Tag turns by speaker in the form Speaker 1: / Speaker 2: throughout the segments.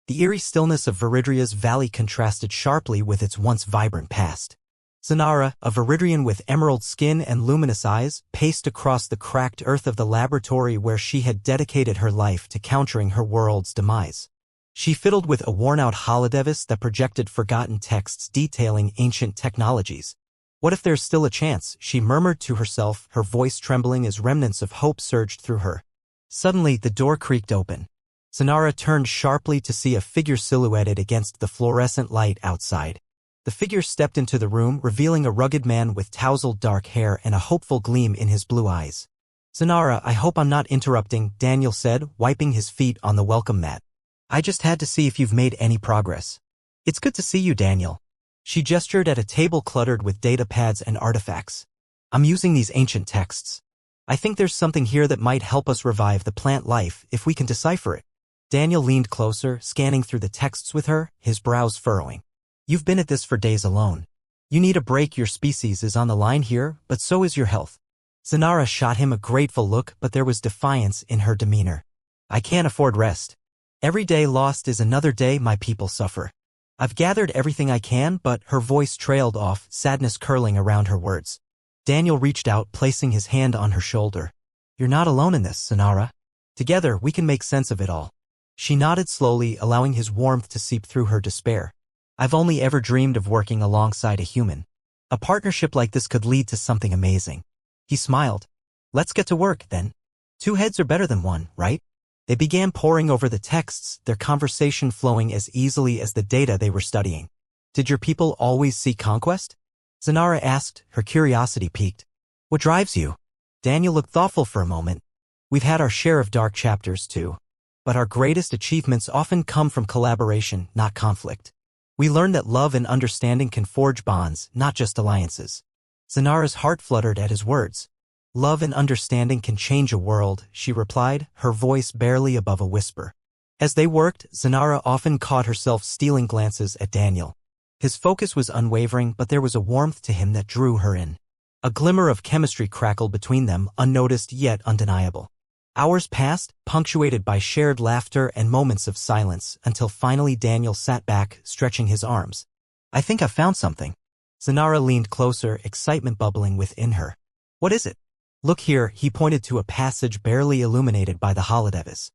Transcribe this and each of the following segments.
Speaker 1: The eerie stillness of Viridria's valley contrasted sharply with its once vibrant past. Zanara, a Viridrian with emerald skin and luminous eyes, paced across the cracked earth of the laboratory where she had dedicated her life to countering her world's demise. She fiddled with a worn-out holodevice that projected forgotten texts detailing ancient technologies. What if there's still a chance, she murmured to herself, her voice trembling as remnants of hope surged through her. Suddenly, the door creaked open. Zanara turned sharply to see a figure silhouetted against the fluorescent light outside. The figure stepped into the room, revealing a rugged man with tousled dark hair and a hopeful gleam in his blue eyes. "Zanara, I hope I'm not interrupting," Daniel said, wiping his feet on the welcome mat. "I just had to see if you've made any progress." "It's good to see you, Daniel." She gestured at a table cluttered with data pads and artifacts. "I'm using these ancient texts. I think there's something here that might help us revive the plant life if we can decipher it." Daniel leaned closer, scanning through the texts with her, his brows furrowing. "You've been at this for days alone. You need a break. Your species is on the line here, but so is your health." Zanara shot him a grateful look, but there was defiance in her demeanor. "I can't afford rest. Every day lost is another day my people suffer. I've gathered everything I can," but her voice trailed off, sadness curling around her words. Daniel reached out, placing his hand on her shoulder. "You're not alone in this, Zanara. Together we can make sense of it all." She nodded slowly, allowing his warmth to seep through her despair. "I've only ever dreamed of working alongside a human. A partnership like this could lead to something amazing." He smiled. "Let's get to work, then. 2 heads are better than 1, right?" They began poring over the texts, their conversation flowing as easily as the data they were studying. "Did your people always seek conquest?" Zanara asked, her curiosity piqued. "What drives you?" Daniel looked thoughtful for a moment. "We've had our share of dark chapters, too. But our greatest achievements often come from collaboration, not conflict. We learned that love and understanding can forge bonds, not just alliances." Zanara's heart fluttered at his words. "Love and understanding can change a world," she replied, her voice barely above a whisper. As they worked, Zanara often caught herself stealing glances at Daniel. His focus was unwavering, but there was a warmth to him that drew her in. A glimmer of chemistry crackled between them, unnoticed yet undeniable. Hours passed, punctuated by shared laughter and moments of silence, until finally Daniel sat back, stretching his arms. "I think I've found something." Zanara leaned closer, excitement bubbling within her. "What is it?" "Look here," he pointed to a passage barely illuminated by the holodevice.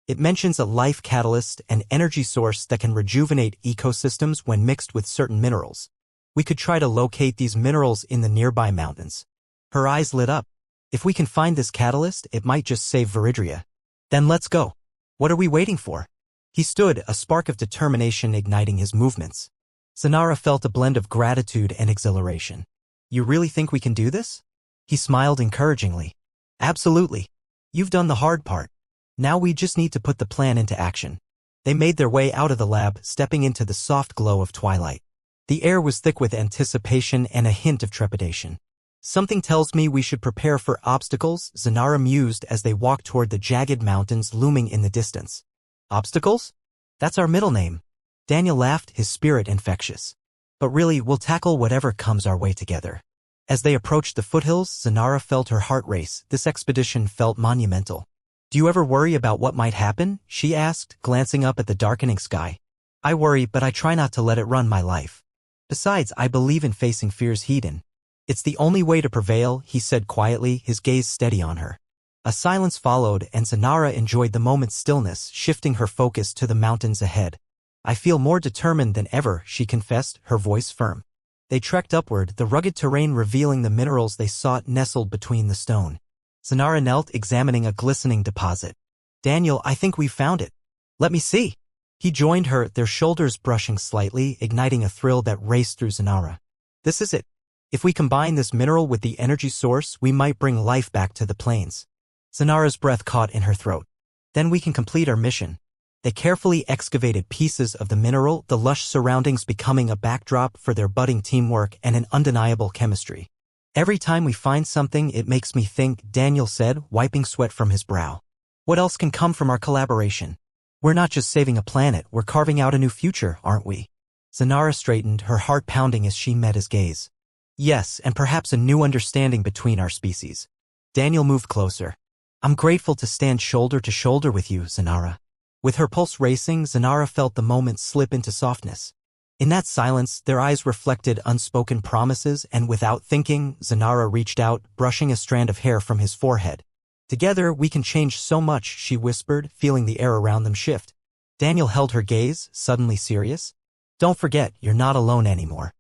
Speaker 1: "It mentions a life catalyst, an energy source that can rejuvenate ecosystems when mixed with certain minerals. We could try to locate these minerals in the nearby mountains." Her eyes lit up. "If we can find this catalyst, it might just save Viridria." "Then let's go. What are we waiting for?" He stood, a spark of determination igniting his movements. Zanara felt a blend of gratitude and exhilaration. "You really think we can do this?" He smiled encouragingly. "Absolutely. You've done the hard part. Now we just need to put the plan into action." They made their way out of the lab, stepping into the soft glow of twilight. The air was thick with anticipation and a hint of trepidation. "Something tells me we should prepare for obstacles," Zanara mused as they walked toward the jagged mountains looming in the distance. "Obstacles? That's our middle name." Daniel laughed, his spirit infectious. "But really, we'll tackle whatever comes our way together." As they approached the foothills, Zanara felt her heart race. This expedition felt monumental. "Do you ever worry about what might happen?" she asked, glancing up at the darkening sky. "I worry, but I try not to let it run my life. Besides, I believe in facing fears head-on. It's the only way to prevail," he said quietly, his gaze steady on her. A silence followed, and Zanara enjoyed the moment's stillness, shifting her focus to the mountains ahead. "I feel more determined than ever," she confessed, her voice firm. They trekked upward, the rugged terrain revealing the minerals they sought nestled between the stone. Zanara knelt, examining a glistening deposit. "Daniel, I think we've found it." "Let me see." He joined her, their shoulders brushing slightly, igniting a thrill that raced through Zanara. "This is it. If we combine this mineral with the energy source, we might bring life back to the plains." Zanara's breath caught in her throat. "Then we can complete our mission." They carefully excavated pieces of the mineral, the lush surroundings becoming a backdrop for their budding teamwork and an undeniable chemistry. "Every time we find something, it makes me think," Daniel said, wiping sweat from his brow. "What else can come from our collaboration? We're not just saving a planet, we're carving out a new future, aren't we?" Zanara straightened, her heart pounding as she met his gaze. "Yes, and perhaps a new understanding between our species." Daniel moved closer. "I'm grateful to stand shoulder to shoulder with you, Zanara. With her pulse racing, Zanara felt the moment slip into softness. In that silence, their eyes reflected unspoken promises, and without thinking, Zanara reached out, brushing a strand of hair from his forehead. "Together, we can change so much," she whispered, feeling the air around them shift. Daniel held her gaze, suddenly serious. "Don't forget, you're not alone anymore."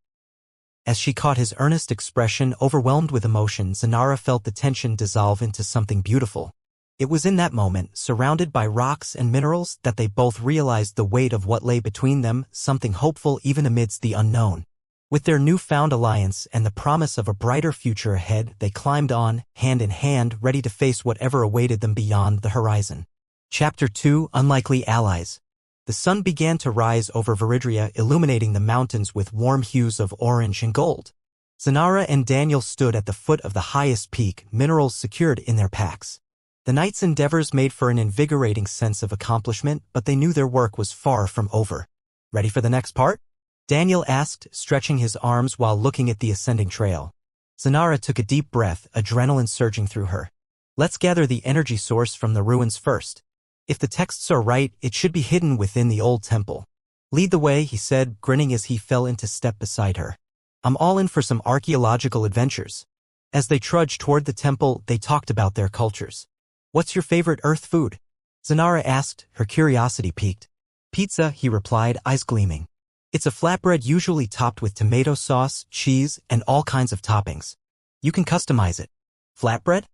Speaker 1: As she caught his earnest expression, overwhelmed with emotion, Zanara felt the tension dissolve into something beautiful. It was in that moment, surrounded by rocks and minerals, that they both realized the weight of what lay between them, something hopeful even amidst the unknown. With their newfound alliance and the promise of a brighter future ahead, they climbed on, hand in hand, ready to face whatever awaited them beyond the horizon. Chapter 2: Unlikely Allies. The sun began to rise over Viridria, illuminating the mountains with warm hues of orange and gold. Zanara and Daniel stood at the foot of the highest peak, minerals secured in their packs. The night's endeavors made for an invigorating sense of accomplishment, but they knew their work was far from over. "Ready for the next part?" Daniel asked, stretching his arms while looking at the ascending trail. Zanara took a deep breath, adrenaline surging through her. "Let's gather the energy source from the ruins first. If the texts are right, it should be hidden within the old temple." "Lead the way," he said, grinning as he fell into step beside her. "I'm all in for some archaeological adventures." As they trudged toward the temple, they talked about their cultures. "What's your favorite Earth food?" Zanara asked, her curiosity piqued. "Pizza," he replied, eyes gleaming. "It's a flatbread usually topped with tomato sauce, cheese, and all kinds of toppings. You can customize it." "Flatbread?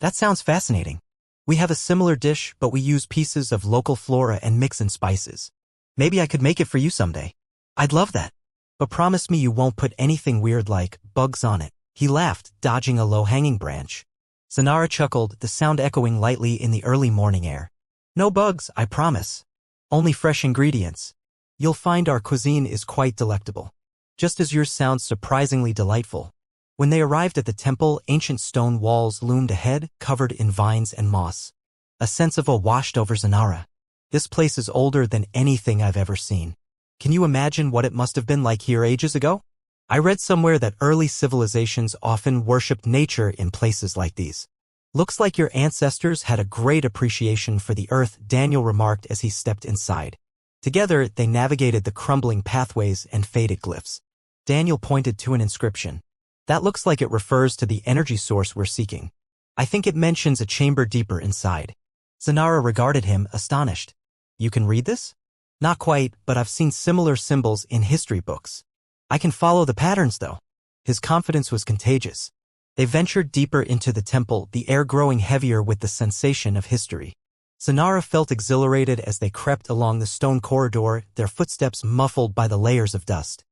Speaker 1: That sounds fascinating. We have a similar dish, but we use pieces of local flora and mix in spices. Maybe I could make it for you someday." "I'd love that. But promise me you won't put anything weird like bugs on it." He laughed, dodging a low-hanging branch. Zanara chuckled, the sound echoing lightly in the early morning air. "No bugs, I promise. Only fresh ingredients. You'll find our cuisine is quite delectable. Just as yours sounds surprisingly delightful." When they arrived at the temple, ancient stone walls loomed ahead, covered in vines and moss. A sense of awe washed over Zanara. "This place is older than anything I've ever seen. Can you imagine what it must have been like here ages ago? I read somewhere that early civilizations often worshipped nature in places like these." "Looks like your ancestors had a great appreciation for the earth," Daniel remarked as he stepped inside. Together, they navigated the crumbling pathways and faded glyphs. Daniel pointed to an inscription. "That looks like it refers to the energy source we're seeking. I think it mentions a chamber deeper inside." Zanara regarded him, astonished. "You can read this?" "Not quite, but I've seen similar symbols in history books. I can follow the patterns, though." His confidence was contagious. They ventured deeper into the temple, the air growing heavier with the sensation of history. Zanara felt exhilarated as they crept along the stone corridor, their footsteps muffled by the layers of dust.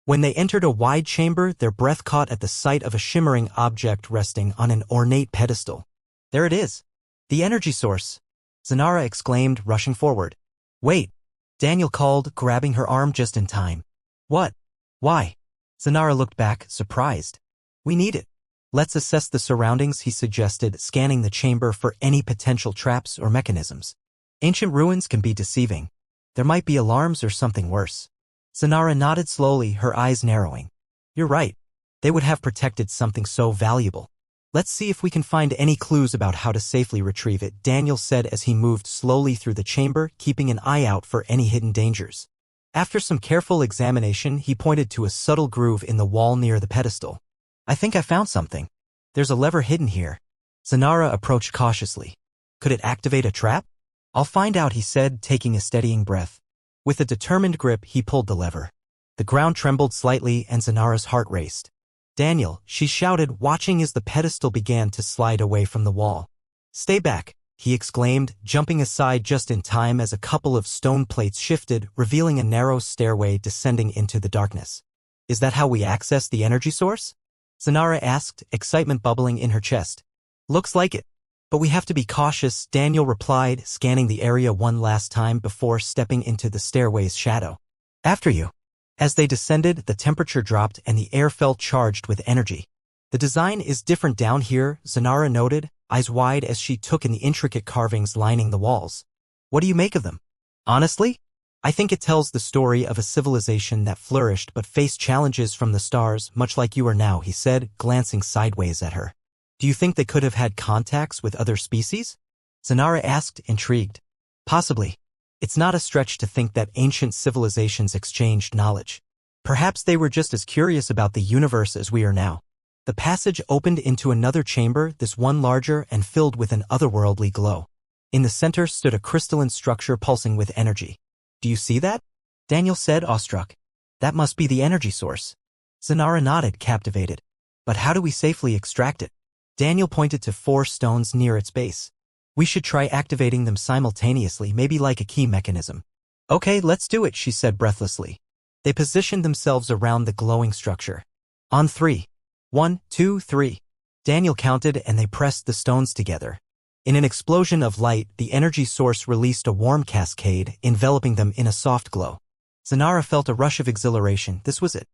Speaker 1: When they entered a wide chamber, their breath caught at the sight of a shimmering object resting on an ornate pedestal. "There it is. The energy source," Zanara exclaimed, rushing forward. "Wait," Daniel called, grabbing her arm just in time. "What? Why?" Zanara looked back, surprised. "We need it. Let's assess the surroundings," he suggested, scanning the chamber for any potential traps or mechanisms. "Ancient ruins can be deceiving. There might be alarms or something worse." Zanara nodded slowly, her eyes narrowing. "You're right. They would have protected something so valuable. Let's see if we can find any clues about how to safely retrieve it," Daniel said as he moved slowly through the chamber, keeping an eye out for any hidden dangers. After some careful examination, he pointed to a subtle groove in the wall near the pedestal. "I think I found something. There's a lever hidden here." Zanara approached cautiously. "Could it activate a trap?" "I'll find out," he said, taking a steadying breath. With a determined grip, he pulled the lever. The ground trembled slightly and Zanara's heart raced. "Daniel," she shouted, watching as the pedestal began to slide away from the wall. "Stay back," he exclaimed, jumping aside just in time as a couple of stone plates shifted, revealing a narrow stairway descending into the darkness. "Is that how we access the energy source?" Zanara asked, excitement bubbling in her chest. "Looks like it. But we have to be cautious," Daniel replied, scanning the area one last time before stepping into the stairway's shadow. "After you." As they descended, the temperature dropped and the air felt charged with energy. "The design is different down here," Zanara noted, eyes wide as she took in the intricate carvings lining the walls. "What do you make of them?" "Honestly, I think it tells the story of a civilization that flourished but faced challenges from the stars, much like you are now," he said, glancing sideways at her. "Do you think they could have had contacts with other species?" Zanara asked, intrigued. "Possibly. It's not a stretch to think that ancient civilizations exchanged knowledge. Perhaps they were just as curious about the universe as we are now. The passage opened into another chamber, this one larger and filled with an otherworldly glow. In the center stood a crystalline structure pulsing with energy. "Do you see that?" Daniel said, awestruck. "That must be the energy source." Zanara nodded, captivated. "But how do we safely extract it?" Daniel pointed to 4 stones near its base. "We should try activating them simultaneously, maybe like a key mechanism." "Okay, let's do it," she said breathlessly. They positioned themselves around the glowing structure. On 3. 1, 2, 3. Daniel counted and they pressed the stones together. In an explosion of light, the energy source released a warm cascade, enveloping them in a soft glow. Zanara felt a rush of exhilaration. This was it.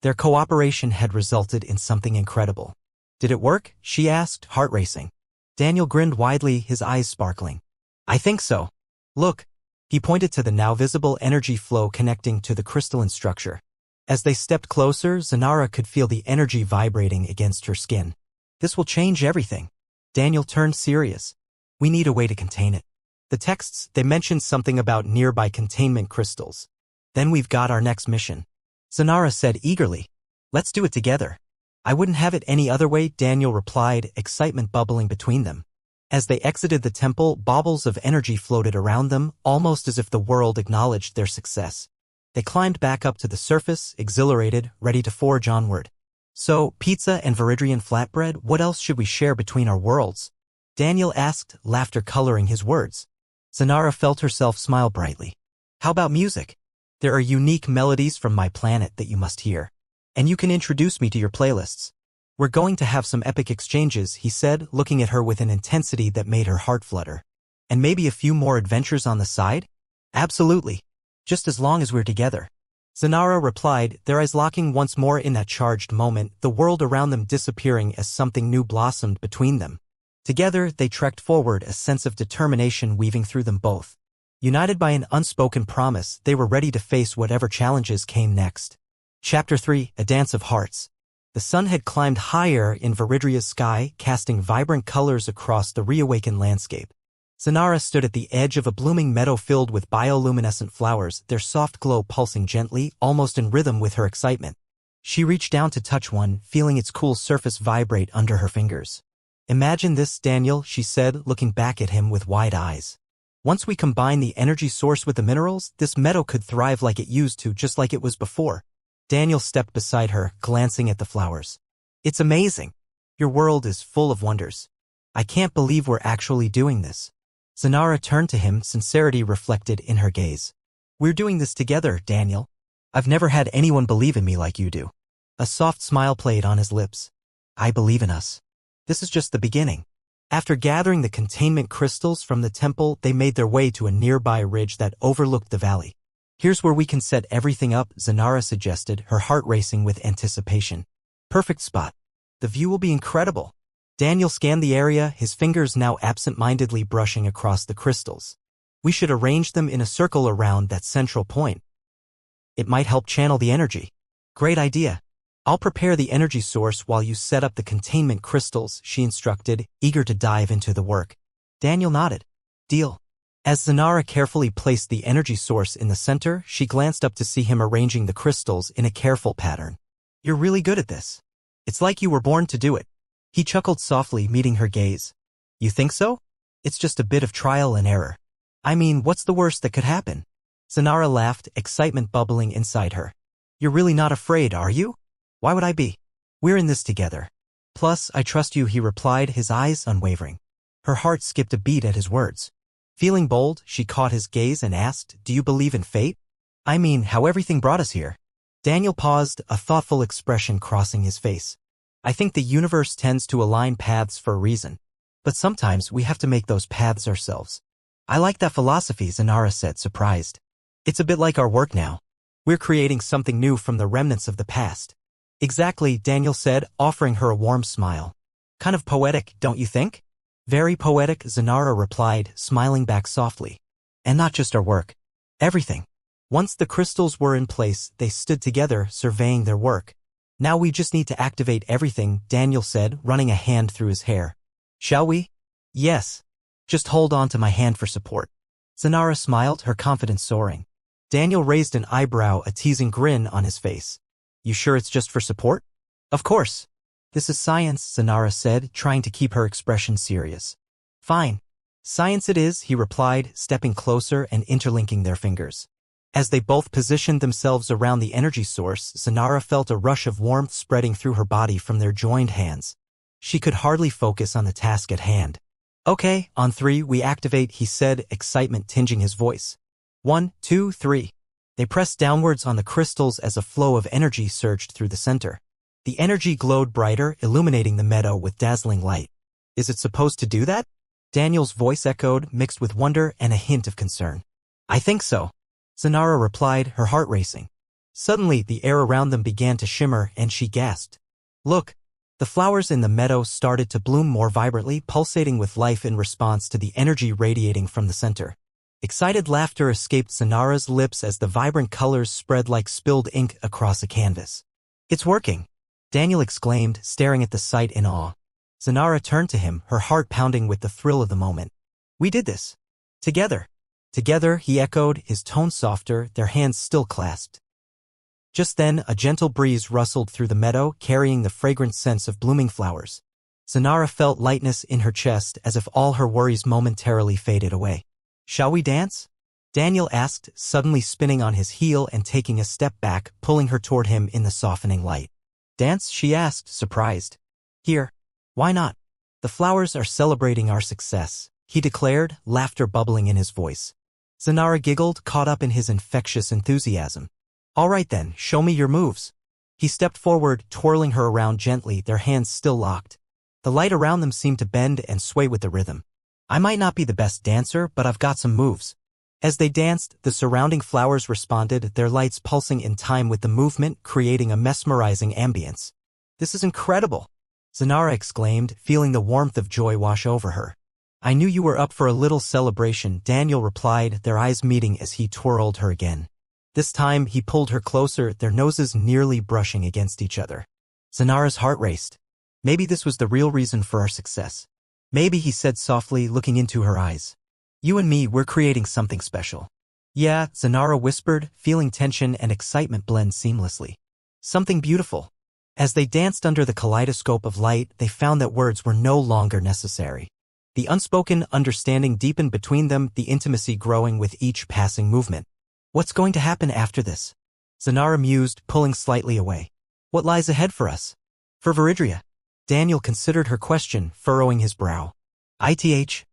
Speaker 1: Their cooperation had resulted in something incredible. "Did it work?" she asked, heart racing. Daniel grinned widely, his eyes sparkling. "I think so. Look." He pointed to the now visible energy flow connecting to the crystalline structure. As they stepped closer, Zanara could feel the energy vibrating against her skin. "This will change everything." Daniel turned serious. "We need a way to contain it." The texts, they mentioned something about nearby containment crystals. "Then we've got our next mission," Zanara said eagerly. "Let's do it together." "I wouldn't have it any other way," Daniel replied, excitement bubbling between them. As they exited the temple, baubles of energy floated around them, almost as if the world acknowledged their success. They climbed back up to the surface, exhilarated, ready to forge onward. "So, pizza and Viridrian flatbread, what else should we share between our worlds?" Daniel asked, laughter coloring his words. Zanara felt herself smile brightly. "How about music? There are unique melodies from my planet that you must hear. And you can introduce me to your playlists." "We're going to have some epic exchanges," he said, looking at her with an intensity that made her heart flutter. "And maybe a few more adventures on the side?" "Absolutely. Just as long as we're together." Zanara replied, their eyes locking once more in that charged moment, the world around them disappearing as something new blossomed between them. Together, they trekked forward, a sense of determination weaving through them both. United by an unspoken promise, they were ready to face whatever challenges came next. Chapter 3, A Dance of Hearts. The sun had climbed higher in Viridria's sky, casting vibrant colors across the reawakened landscape. Zanara stood at the edge of a blooming meadow filled with bioluminescent flowers, their soft glow pulsing gently, almost in rhythm with her excitement. She reached down to touch one, feeling its cool surface vibrate under her fingers. "Imagine this, Daniel," she said, looking back at him with wide eyes. "Once we combine the energy source with the minerals, this meadow could thrive like it used to, just like it was before." Daniel stepped beside her, glancing at the flowers. "It's amazing. Your world is full of wonders. I can't believe we're actually doing this." Zanara turned to him, sincerity reflected in her gaze. "We're doing this together, Daniel. I've never had anyone believe in me like you do." A soft smile played on his lips. "I believe in us. This is just the beginning." After gathering the containment crystals from the temple, they made their way to a nearby ridge that overlooked the valley. "Here's where we can set everything up," Zanara suggested, her heart racing with anticipation. "Perfect spot. The view will be incredible." Daniel scanned the area, his fingers now absent-mindedly brushing across the crystals. "We should arrange them in a circle around that central point. It might help channel the energy." "Great idea. I'll prepare the energy source while you set up the containment crystals," she instructed, eager to dive into the work. Daniel nodded. "Deal." As Zanara carefully placed the energy source in the center, she glanced up to see him arranging the crystals in a careful pattern. "You're really good at this. It's like you were born to do it." He chuckled softly, meeting her gaze. "You think so? It's just a bit of trial and error. I mean, what's the worst that could happen?" Zanara laughed, excitement bubbling inside her. "You're really not afraid, are you?" "Why would I be? We're in this together. Plus, I trust you," he replied, his eyes unwavering. Her heart skipped a beat at his words. Feeling bold, she caught his gaze and asked, "Do you believe in fate? I mean, how everything brought us here?" Daniel paused, a thoughtful expression crossing his face. "I think the universe tends to align paths for a reason. But sometimes we have to make those paths ourselves." "I like that philosophy," Zanara said, surprised. "It's a bit like our work now. We're creating something new from the remnants of the past." "Exactly," Daniel said, offering her a warm smile. "Kind of poetic, don't you think?" "Very poetic," Zanara replied, smiling back softly. "And not just our work. Everything." Once the crystals were in place, they stood together, surveying their work. "Now we just need to activate everything," Daniel said, running a hand through his hair. "Shall we?" "Yes. Just hold on to my hand for support." Zanara smiled, her confidence soaring. Daniel raised an eyebrow, a teasing grin on his face. You sure it's just for support? Of course. This is science, Zanara said, trying to keep her expression serious. Fine. Science it is, he replied, stepping closer and interlinking their fingers. As they both positioned themselves around the energy source, Zanara felt a rush of warmth spreading through her body from their joined hands. She could hardly focus on the task at hand. Okay, on 3 we activate, he said, excitement tinging his voice. 1, 2, 3. They pressed downwards on the crystals as a flow of energy surged through the center. The energy glowed brighter, illuminating the meadow with dazzling light. Is it supposed to do that? Daniel's voice echoed, mixed with wonder and a hint of concern. I think so. Zanara replied, her heart racing. Suddenly, the air around them began to shimmer, and she gasped. Look! The flowers in the meadow started to bloom more vibrantly, pulsating with life in response to the energy radiating from the center. Excited laughter escaped Zanara's lips as the vibrant colors spread like spilled ink across a canvas. It's working! Daniel exclaimed, staring at the sight in awe. Zanara turned to him, her heart pounding with the thrill of the moment. We did this! Together! Together, he echoed, his tone softer, their hands still clasped. Just then, a gentle breeze rustled through the meadow, carrying the fragrant scents of blooming flowers. Zanara felt lightness in her chest, as if all her worries momentarily faded away. Shall we dance? Daniel asked, suddenly spinning on his heel and taking a step back, pulling her toward him in the softening light. Dance? She asked, surprised. Here. Why not? The flowers are celebrating our success, he declared, laughter bubbling in his voice. Zanara giggled, caught up in his infectious enthusiasm. All right then, show me your moves. He stepped forward, twirling her around gently, their hands still locked. The light around them seemed to bend and sway with the rhythm. I might not be the best dancer, but I've got some moves. As they danced, the surrounding flowers responded, their lights pulsing in time with the movement, creating a mesmerizing ambience. This is incredible! Zanara exclaimed, feeling the warmth of joy wash over her. I knew you were up for a little celebration, Daniel replied, their eyes meeting as he twirled her again. This time, he pulled her closer, their noses nearly brushing against each other. Zanara's heart raced. Maybe this was the real reason for our success. Maybe, he said softly, looking into her eyes. You and me, we're creating something special. Yeah, Zanara whispered, feeling tension and excitement blend seamlessly. Something beautiful. As they danced under the kaleidoscope of light, they found that words were no longer necessary. The unspoken understanding deepened between them, the intimacy growing with each passing movement. What's going to happen after this? Zanara mused, pulling slightly away. What lies ahead for us? For Viridria? Daniel considered her question, furrowing his brow. ITH?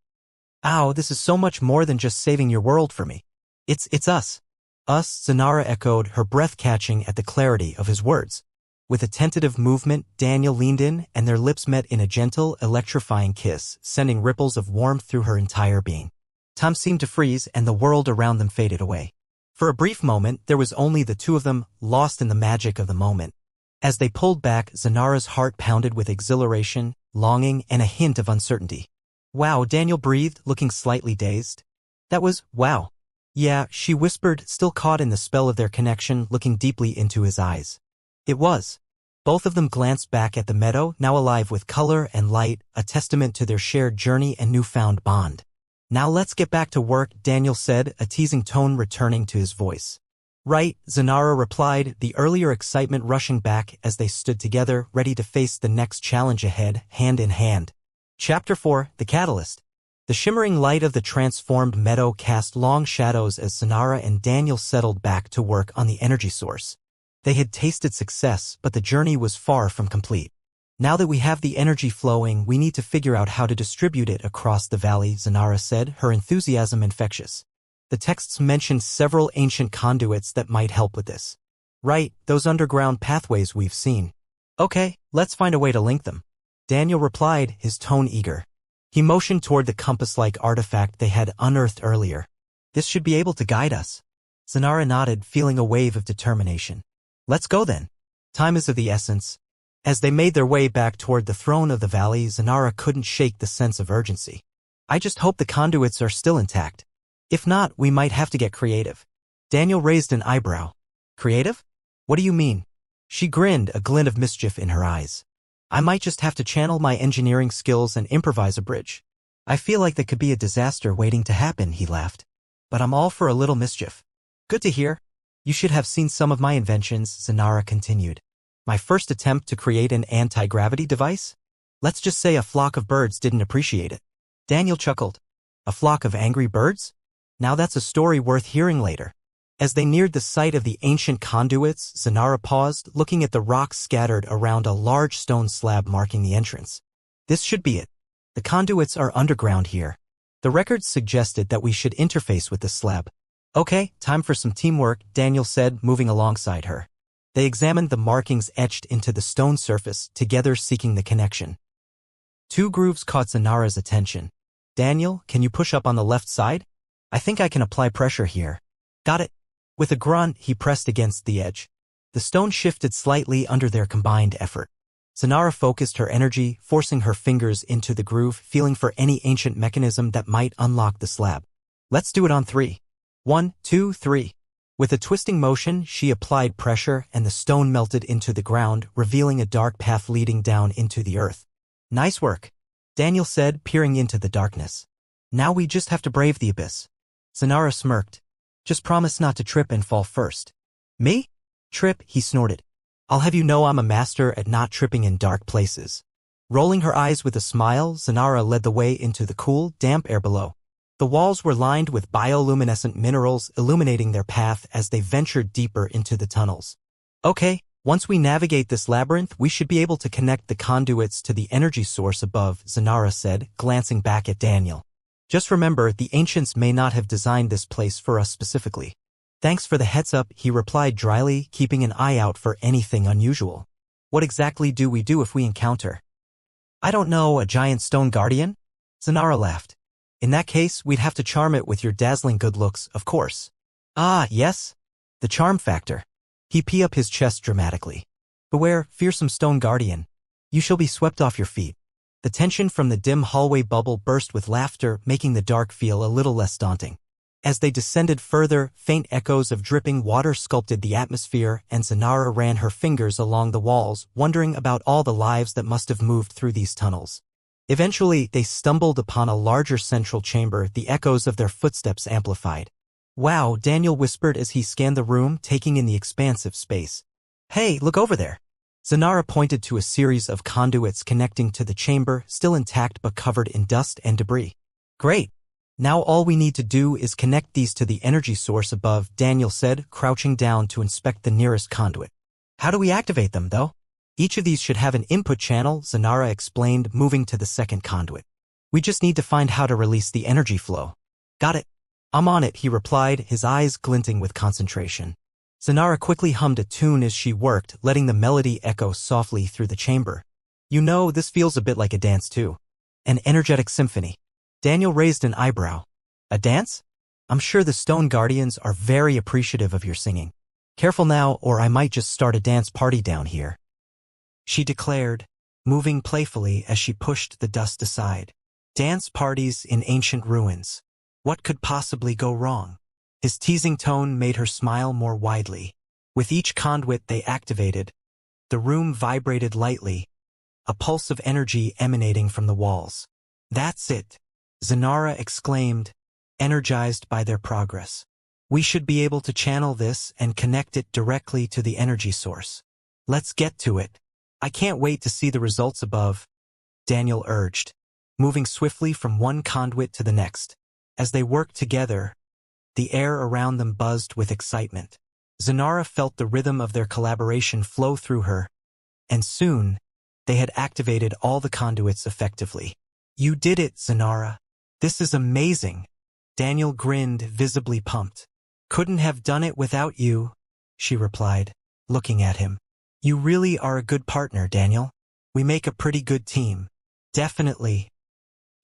Speaker 1: Ow, this is so much more than just saving your world for me. It's us. Us, Zanara echoed, her breath catching at the clarity of his words. With a tentative movement, Daniel leaned in, and their lips met in a gentle, electrifying kiss, sending ripples of warmth through her entire being. Time seemed to freeze, and the world around them faded away. For a brief moment, there was only the two of them, lost in the magic of the moment. As they pulled back, Zanara's heart pounded with exhilaration, longing, and a hint of uncertainty. Wow, Daniel breathed, looking slightly dazed. That was, wow. Yeah, she whispered, still caught in the spell of their connection, looking deeply into his eyes. It was. Both of them glanced back at the meadow, now alive with color and light, a testament to their shared journey and newfound bond. Now let's get back to work, Daniel said, a teasing tone returning to his voice. Right, Zanara replied, the earlier excitement rushing back as they stood together, ready to face the next challenge ahead, hand in hand. Chapter 4, The Catalyst. The shimmering light of the transformed meadow cast long shadows as Zanara and Daniel settled back to work on the energy source. They had tasted success, but the journey was far from complete. Now that we have the energy flowing, we need to figure out how to distribute it across the valley, Zanara said, her enthusiasm infectious. The texts mentioned several ancient conduits that might help with this. Right, those underground pathways we've seen. Okay, let's find a way to link them. Daniel replied, his tone eager. He motioned toward the compass-like artifact they had unearthed earlier. This should be able to guide us. Zanara nodded, feeling a wave of determination. Let's go then. Time is of the essence. As they made their way back toward the throne of the valley, Zanara couldn't shake the sense of urgency. I just hope the conduits are still intact. If not, we might have to get creative. Daniel raised an eyebrow. Creative? What do you mean? She grinned, a glint of mischief in her eyes. I might just have to channel my engineering skills and improvise a bridge. I feel like that could be a disaster waiting to happen, he laughed. but I'm all for a little mischief. Good to hear. You should have seen some of my inventions, Zanara continued. My first attempt to create an anti-gravity device? Let's just say a flock of birds didn't appreciate it. Daniel chuckled. A flock of angry birds? Now that's a story worth hearing later. As they neared the site of the ancient conduits, Zanara paused, looking at the rocks scattered around a large stone slab marking the entrance. This should be it. The conduits are underground here. The records suggested that we should interface with the slab. Okay, time for some teamwork, Daniel said, moving alongside her. They examined the markings etched into the stone surface, together seeking the connection. Two grooves caught Zanara's attention. Daniel, can you push up on the left side? I think I can apply pressure here. Got it. With a grunt, he pressed against the edge. The stone shifted slightly under their combined effort. Zanara focused her energy, forcing her fingers into the groove, feeling for any ancient mechanism that might unlock the slab. Let's do it on 3. 1, 2, 3. With a twisting motion, she applied pressure and the stone melted into the ground, revealing a dark path leading down into the earth. Nice work, Daniel said, peering into the darkness. Now we just have to brave the abyss. Zanara smirked. Just promise not to trip and fall first. Me? Trip, he snorted. I'll have you know I'm a master at not tripping in dark places. Rolling her eyes with a smile, Zanara led the way into the cool, damp air below. The walls were lined with bioluminescent minerals, illuminating their path as they ventured deeper into the tunnels. Okay, once we navigate this labyrinth, we should be able to connect the conduits to the energy source above, Zanara said, glancing back at Daniel. Just remember, the ancients may not have designed this place for us specifically. Thanks for the heads up, he replied dryly, keeping an eye out for anything unusual. What exactly do we do if we encounter? I don't know, a giant stone guardian? Zanara laughed. In that case, we'd have to charm it with your dazzling good looks, of course. Ah, yes? The charm factor. He pee up his chest dramatically. Beware, fearsome stone guardian. You shall be swept off your feet. The tension from the dim hallway bubble burst with laughter, making the dark feel a little less daunting. As they descended further, faint echoes of dripping water sculpted the atmosphere, and Zanara ran her fingers along the walls, wondering about all the lives that must have moved through these tunnels. Eventually, they stumbled upon a larger central chamber, the echoes of their footsteps amplified. Wow, Daniel whispered as he scanned the room, taking in the expansive space. Hey, look over there. Zanara pointed to a series of conduits connecting to the chamber, still intact but covered in dust and debris. Great. Now all we need to do is connect these to the energy source above, Daniel said, crouching down to inspect the nearest conduit. How do we activate them, though? Each of these should have an input channel, Zanara explained, moving to the second conduit. We just need to find how to release the energy flow. Got it. I'm on it, he replied, his eyes glinting with concentration. Zanara quickly hummed a tune as she worked, letting the melody echo softly through the chamber. You know, this feels a bit like a dance too. An energetic symphony. Daniel raised an eyebrow. A dance? I'm sure the Stone Guardians are very appreciative of your singing. Careful now, or I might just start a dance party down here, she declared, moving playfully as she pushed the dust aside. Dance parties in ancient ruins. What could possibly go wrong? His teasing tone made her smile more widely. With each conduit they activated, the room vibrated lightly, a pulse of energy emanating from the walls. That's it, Zanara exclaimed, energized by their progress. We should be able to channel this and connect it directly to the energy source. Let's get to it. I can't wait to see the results above, Daniel urged, moving swiftly from one conduit to the next. As they worked together, the air around them buzzed with excitement. Zanara felt the rhythm of their collaboration flow through her, and soon, they had activated all the conduits effectively. You did it, Zanara. This is amazing. Daniel grinned, visibly pumped. Couldn't have done it without you, she replied, looking at him. You really are a good partner, Daniel. We make a pretty good team. Definitely,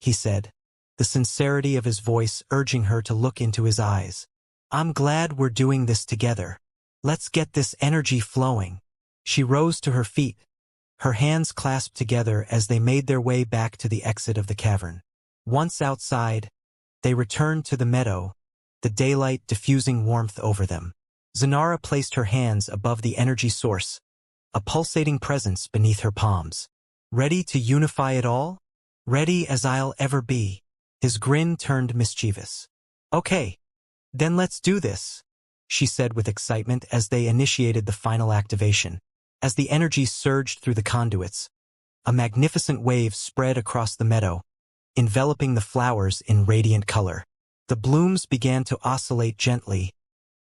Speaker 1: he said, the sincerity of his voice urging her to look into his eyes. I'm glad we're doing this together. Let's get this energy flowing. She rose to her feet, her hands clasped together as they made their way back to the exit of the cavern. Once outside, they returned to the meadow, the daylight diffusing warmth over them. Zanara placed her hands above the energy source, a pulsating presence beneath her palms. Ready to unify it all? Ready as I'll ever be. His grin turned mischievous. Okay, Then let's do this, she said with excitement as they initiated the final activation. As the energy surged through the conduits, a magnificent wave spread across the meadow, enveloping the flowers in radiant color. The blooms began to oscillate gently,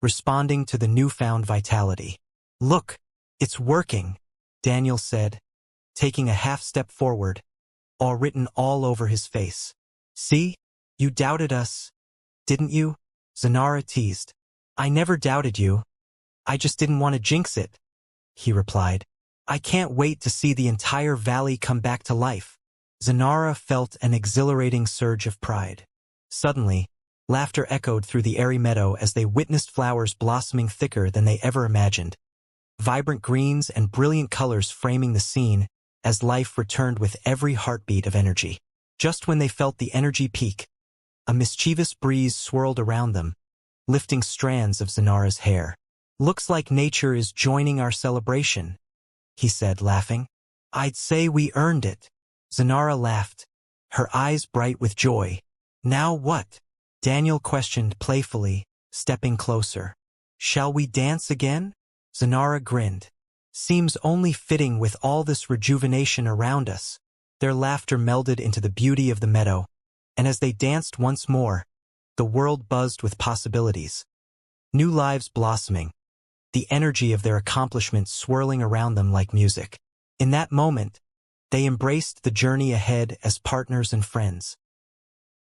Speaker 1: responding to the newfound vitality. "Look, it's working," Daniel said, taking a half-step forward, all written all over his face. "See? You doubted us, didn't you?" Zanara teased. "I never doubted you. I just didn't want to jinx it," he replied. "I can't wait to see the entire valley come back to life." Zanara felt an exhilarating surge of pride. Suddenly, laughter echoed through the airy meadow as they witnessed flowers blossoming thicker than they ever imagined. Vibrant greens and brilliant colors framing the scene as life returned with every heartbeat of energy. Just when they felt the energy peak, a mischievous breeze swirled around them, lifting strands of Zanara's hair. "Looks like nature is joining our celebration," he said, laughing. "I'd say we earned it." Zanara laughed, her eyes bright with joy. "Now what?" Daniel questioned playfully, stepping closer. "Shall we dance again?" Zanara grinned. "Seems only fitting with all this rejuvenation around us." Their laughter melded into the beauty of the meadow, and as they danced once more, the world buzzed with possibilities. New lives blossoming, the energy of their accomplishments swirling around them like music. In that moment, they embraced the journey ahead as partners and friends.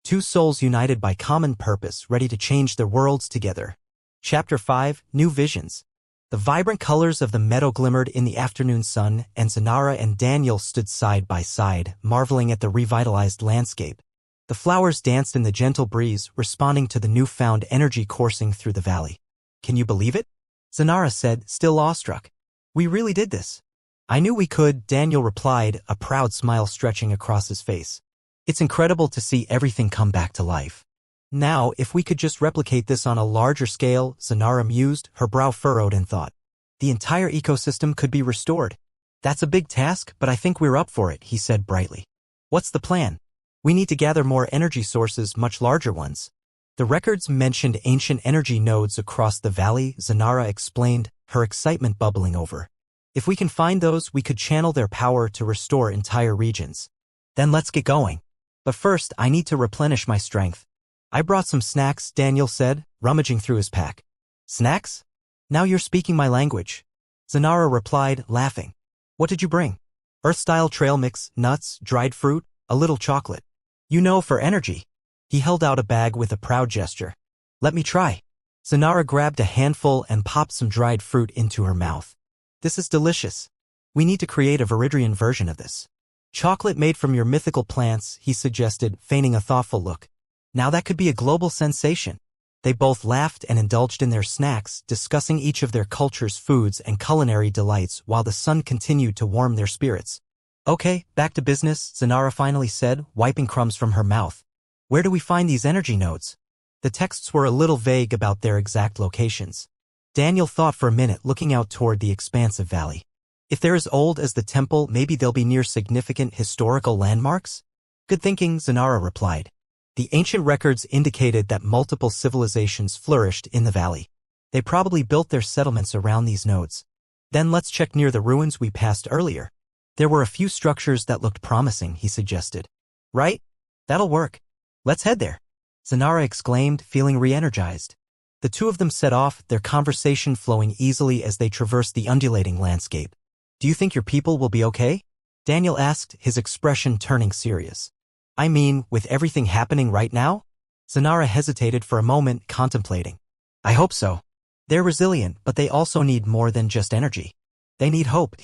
Speaker 1: Two souls united by common purpose, ready to change their worlds together. Chapter 5, New Visions. The vibrant colors of the meadow glimmered in the afternoon sun, and Zanara and Daniel stood side by side, marveling at the revitalized landscape. The flowers danced in the gentle breeze, responding to the newfound energy coursing through the valley. "Can you believe it?" Zanara said, still awestruck. "We really did this." "I knew we could," Daniel replied, a proud smile stretching across his face. "It's incredible to see everything come back to life." "Now, if we could just replicate this on a larger scale," Zanara mused, her brow furrowed in thought. "The entire ecosystem could be restored." "That's a big task, but I think we're up for it," he said brightly. "What's the plan?" "We need to gather more energy sources, much larger ones." The records mentioned ancient energy nodes across the valley, Zanara explained, her excitement bubbling over. "If we can find those, we could channel their power to restore entire regions." "Then let's get going. But first, I need to replenish my strength." "I brought some snacks," Daniel said, rummaging through his pack. "Snacks? Now you're speaking my language." Zanara replied, laughing. "What did you bring?" "Earth-style trail mix, nuts, dried fruit, a little chocolate. You know, for energy." He held out a bag with a proud gesture. "Let me try." Zanara grabbed a handful and popped some dried fruit into her mouth. "This is delicious. We need to create a Viridrian version of this." "Chocolate made from your mythical plants," he suggested, feigning a thoughtful look. "Now that could be a global sensation." They both laughed and indulged in their snacks, discussing each of their culture's foods and culinary delights while the sun continued to warm their spirits. "Okay, back to business," Zanara finally said, wiping crumbs from her mouth. "Where do we find these energy nodes?" The texts were a little vague about their exact locations. Daniel thought for a minute, looking out toward the expansive valley. "If they're as old as the temple, maybe they'll be near significant historical landmarks?" "Good thinking," Zanara replied. The ancient records indicated that multiple civilizations flourished in the valley. They probably built their settlements around these nodes. "Then let's check near the ruins we passed earlier. There were a few structures that looked promising," he suggested. "Right? That'll work. Let's head there," Zanara exclaimed, feeling re-energized. The two of them set off, their conversation flowing easily as they traversed the undulating landscape. "Do you think your people will be okay?" Daniel asked, his expression turning serious. "I mean, with everything happening right now?" Zanara hesitated for a moment, contemplating. "I hope so. They're resilient, but they also need more than just energy. They need hope."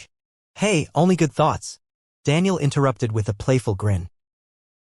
Speaker 1: "Hey, only good thoughts," Daniel interrupted with a playful grin.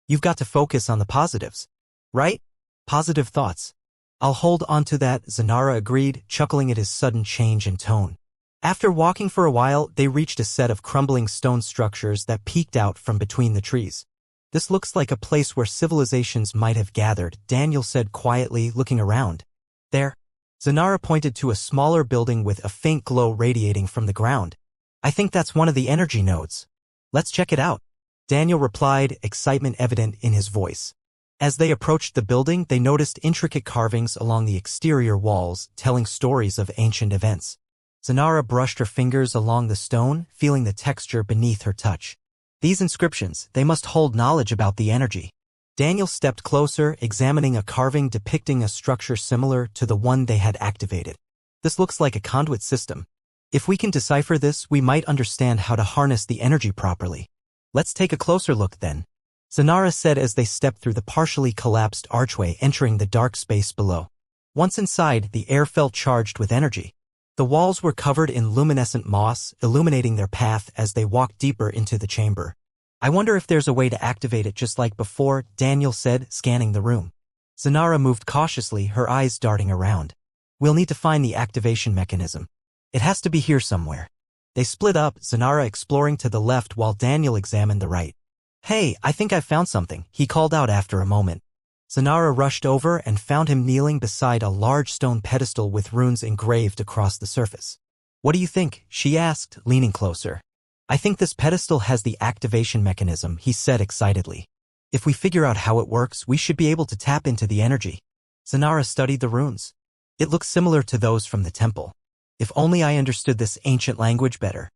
Speaker 1: "You've got to focus on the positives. Right? Positive thoughts. I'll hold on to that," Zanara agreed, chuckling at his sudden change in tone. After walking for a while, they reached a set of crumbling stone structures that peeked out from between the trees. "This looks like a place where civilizations might have gathered," Daniel said quietly, looking around. "There." Zanara pointed to a smaller building with a faint glow radiating from the ground. "I think that's one of the energy nodes. Let's check it out," Daniel replied, excitement evident in his voice. As they approached the building, they noticed intricate carvings along the exterior walls, telling stories of ancient events. Zanara brushed her fingers along the stone, feeling the texture beneath her touch. These inscriptions, they must hold knowledge about the energy. Daniel stepped closer, examining a carving depicting a structure similar to the one they had activated. This looks like a conduit system. If we can decipher this, we might understand how to harness the energy properly. Let's take a closer look then, Zanara said as they stepped through the partially collapsed archway entering the dark space below. Once inside, the air felt charged with energy. The walls were covered in luminescent moss, illuminating their path as they walked deeper into the chamber. I wonder if there's a way to activate it just like before, Daniel said, scanning the room. Zanara moved cautiously, her eyes darting around. We'll need to find the activation mechanism. It has to be here somewhere. They split up, Zanara exploring to the left while Daniel examined the right. Hey, I think I found something, he called out after a moment. Zanara rushed over and found him kneeling beside a large stone pedestal with runes engraved across the surface. What do you think? She asked, leaning closer. I think this pedestal has the activation mechanism, he said excitedly. If we figure out how it works, we should be able to tap into the energy. Zanara studied the runes. It looks similar to those from the temple. If only I understood this ancient language better.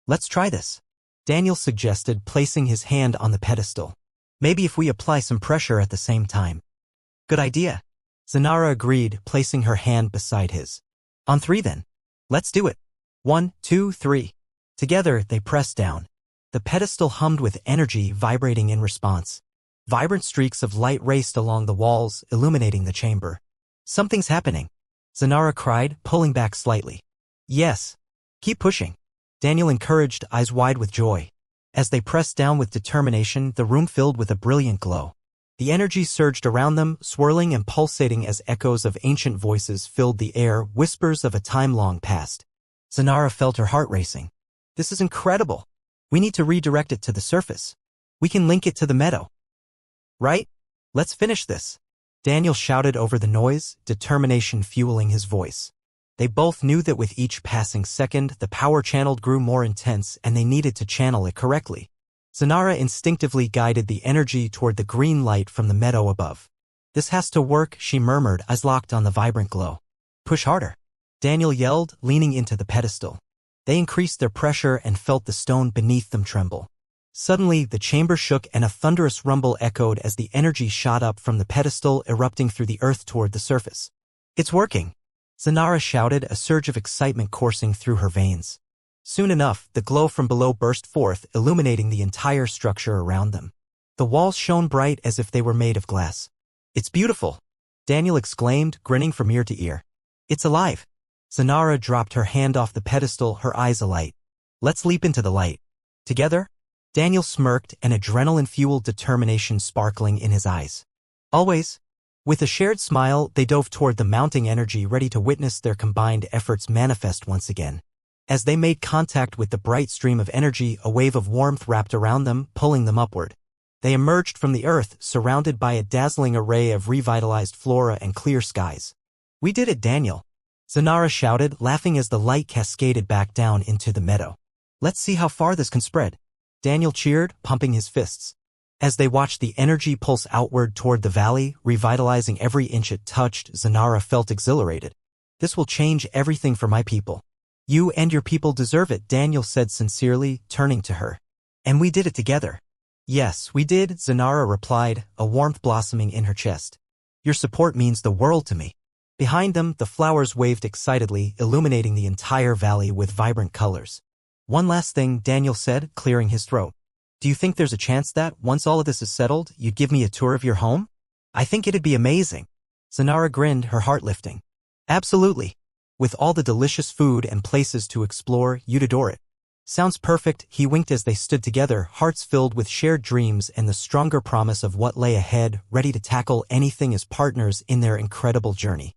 Speaker 1: Let's try this, Daniel suggested, placing his hand on the pedestal. Maybe if we apply some pressure at the same time. Good idea. Zanara agreed, placing her hand beside his. On 3 then. Let's do it. 1, 2, 3. Together, they pressed down. The pedestal hummed with energy vibrating in response. Vibrant streaks of light raced along the walls, illuminating the chamber. Something's happening, Zanara cried, pulling back slightly. Yes. Keep pushing, Daniel encouraged, eyes wide with joy. As they pressed down with determination, the room filled with a brilliant glow. The energy surged around them, swirling and pulsating as echoes of ancient voices filled the air, whispers of a time long past. Zanara felt her heart racing. This is incredible. We need to redirect it to the surface. We can link it to the meadow. Right? Let's finish this, Daniel shouted over the noise, determination fueling his voice. They both knew that with each passing second, the power channeled grew more intense and they needed to channel it correctly. Zanara instinctively guided the energy toward the green light from the meadow above. This has to work, she murmured, eyes locked on the vibrant glow. Push harder, Daniel yelled, leaning into the pedestal. They increased their pressure and felt the stone beneath them tremble. Suddenly, the chamber shook and a thunderous rumble echoed as the energy shot up from the pedestal, erupting through the earth toward the surface. It's working, Zanara shouted, a surge of excitement coursing through her veins. Soon enough, the glow from below burst forth, illuminating the entire structure around them. The walls shone bright as if they were made of glass. It's beautiful, Daniel exclaimed, grinning from ear to ear. It's alive. Zanara dropped her hand off the pedestal, her eyes alight. Let's leap into the light. Together? Daniel smirked, an adrenaline-fueled determination sparkling in his eyes. Always. With a shared smile, they dove toward the mounting energy, ready to witness their combined efforts manifest once again. As they made contact with the bright stream of energy, a wave of warmth wrapped around them, pulling them upward. They emerged from the earth, surrounded by a dazzling array of revitalized flora and clear skies. We did it, Daniel, Zanara shouted, laughing as the light cascaded back down into the meadow. Let's see how far this can spread, Daniel cheered, pumping his fists. As they watched the energy pulse outward toward the valley, revitalizing every inch it touched, Zanara felt exhilarated. This will change everything for my people. You and your people deserve it, Daniel said sincerely, turning to her. And we did it together. Yes, we did, Zanara replied, a warmth blossoming in her chest. Your support means the world to me. Behind them, the flowers waved excitedly, illuminating the entire valley with vibrant colors. One last thing, Daniel said, clearing his throat. Do you think there's a chance that, once all of this is settled, you'd give me a tour of your home? I think it'd be amazing. Zanara grinned, her heart lifting. Absolutely. With all the delicious food and places to explore, you'd adore it. Sounds perfect, he winked as they stood together, hearts filled with shared dreams and the stronger promise of what lay ahead, ready to tackle anything as partners in their incredible journey.